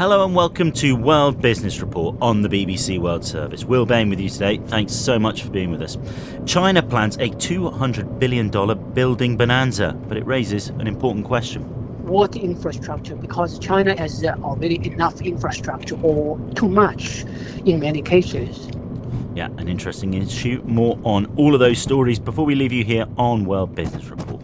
Hello and welcome to World Business Report on the BBC World Service. Will Bain with you today. Thanks so much for being with us. China plans a $200 billion building bonanza, but it raises an important question. What infrastructure? Because China has already enough infrastructure, or too much in many cases. Yeah, an interesting issue. More on all of those stories before we leave you here on World Business Report.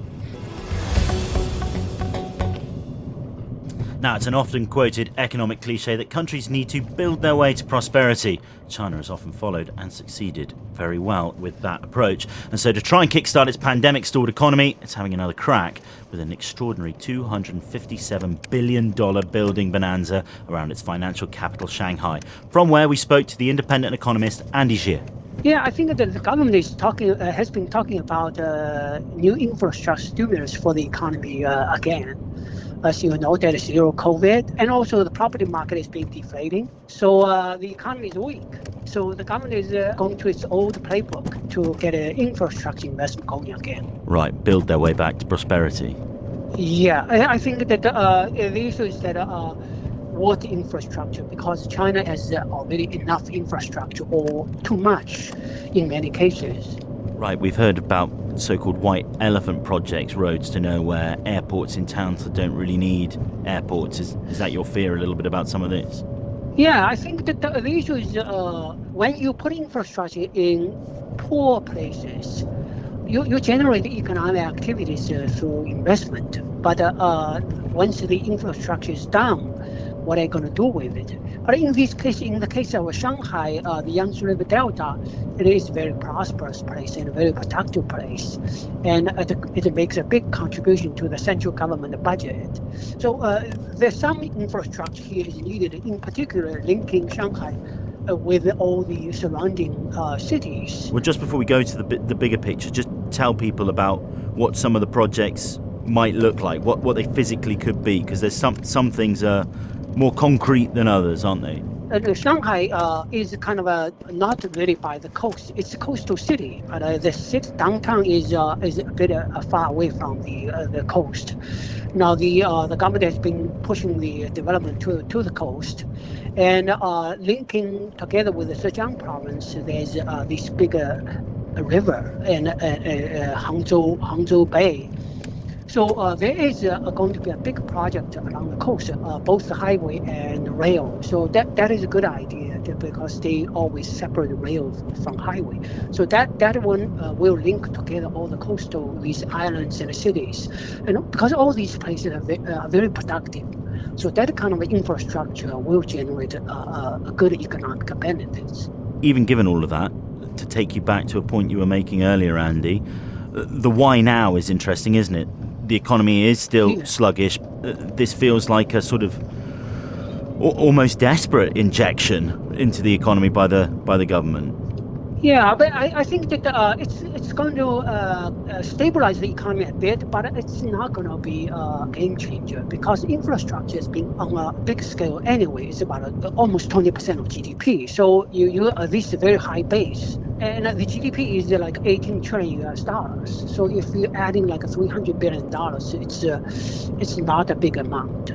Now, it's an often quoted economic cliche that countries need to build their way to prosperity. China has often followed and succeeded very well with that approach. And so to try and kickstart its pandemic-stalled economy, it's having another crack with an extraordinary $257 billion building bonanza around its financial capital, Shanghai, from where we spoke to the independent economist Andy Xie. Yeah, I think that the government has been talking about new infrastructure stimulus for the economy again. As you know, there is zero COVID, and also the property market is being deflating. So the economy is weak. So the government is going to its old playbook to get an infrastructure investment going again. Right, build their way back to prosperity. Yeah, I think that the issue is that what infrastructure? Because China has already enough infrastructure, or too much in many cases. Right, we've heard about so-called white elephant projects, roads to nowhere, airports in towns that don't really need airports. Is that your fear a little bit about some of this? Yeah, I think that the issue is when you put infrastructure in poor places, you generate economic activities through investment. But once the infrastructure is down, what are you going to do with it? But in the case of Shanghai, the Yangtze River Delta, it is a very prosperous place and a very productive place. And it makes a big contribution to the central government budget. So there's some infrastructure here is needed, in particular linking Shanghai with all the surrounding cities. Well, just before we go to the bigger picture, just tell people about what some of the projects might look like, what they physically could be, because there's some things are more concrete than others, aren't they? Shanghai is kind of not really by the coast. It's a coastal city, but the city downtown is a bit far away from the coast. Now the government has been pushing the development to the coast, and linking together with the Zhejiang province. There's this bigger river and Hangzhou Bay. So there is going to be a big project along the coast, both the highway and rail. So that is a good idea because they always separate rail from highway. So that one will link together all the coastal, these islands and cities. And because all these places are very productive. So that kind of infrastructure will generate a good economic benefits. Even given all of that, to take you back to a point you were making earlier, Andy, the why now is interesting, isn't it? The economy is still sluggish. This feels like a sort of almost desperate injection into the economy by the government. Yeah, but I think that it's going to stabilize the economy a bit, but it's not going to be a game changer because infrastructure is being on a big scale anyway. It's about almost 20% of GDP. So you this is a very high base. And the GDP is like $18 trillion. So if you're adding like $300 billion, it's not a big amount.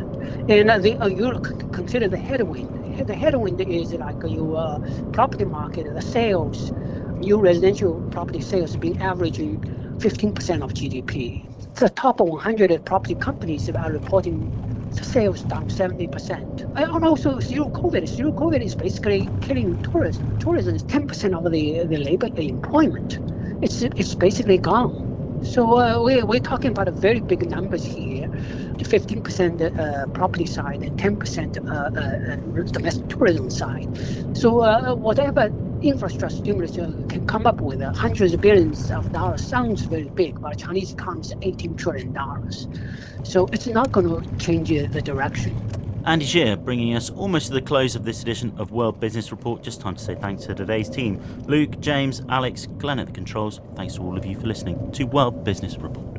And you consider the headwind. The headwind is like your property market, the sales, new residential property sales being averaging 15% of GDP. The top 100 property companies are reporting sales down 70%. And also zero COVID. Zero COVID is basically killing tourism. Tourism is 10% of the labor employment. It's basically gone. So we're talking about very big numbers here. 15% property side and 10% domestic tourism side. So whatever infrastructure stimulus can come up with, hundreds of billions of dollars sounds very big, but Chinese economy is $18 trillion. So it's not going to change the direction. Andy Xie bringing us almost to the close of this edition of World Business Report. Just time to say thanks to today's team. Luke, James, Alex, Glenn at the controls. Thanks to all of you for listening to World Business Report.